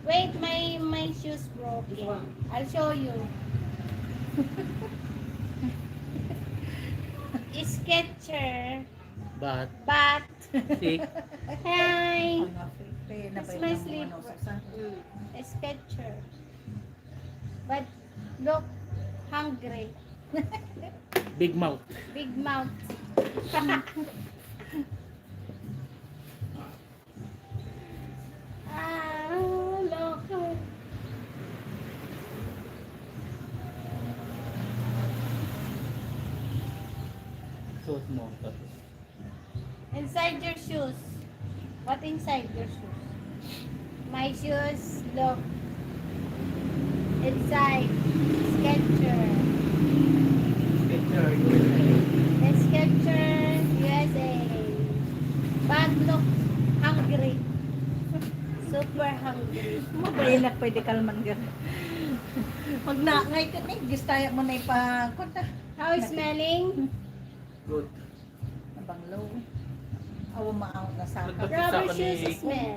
Wait, my shoes broken. I'll show you. Sketcher. But, But, see, hi. It's my slipper. Sketcher. But, look, hungry. big mouth. Big mouth. Ah, look. So small. Tapos, Inside your shoes. What inside your shoes? My shoes, look. Inside. Sketcher. Sketcher, The Sketcher USA. But look, hungry. Super hungry. Mabay na pwede kalman gan. Pag na ngay ka ni, gistaya mo na ipa kunta. How is smelling? good. Nabanglaw. Awa maaw na sa Nagpag- Rubber Sa shoes ni- smell.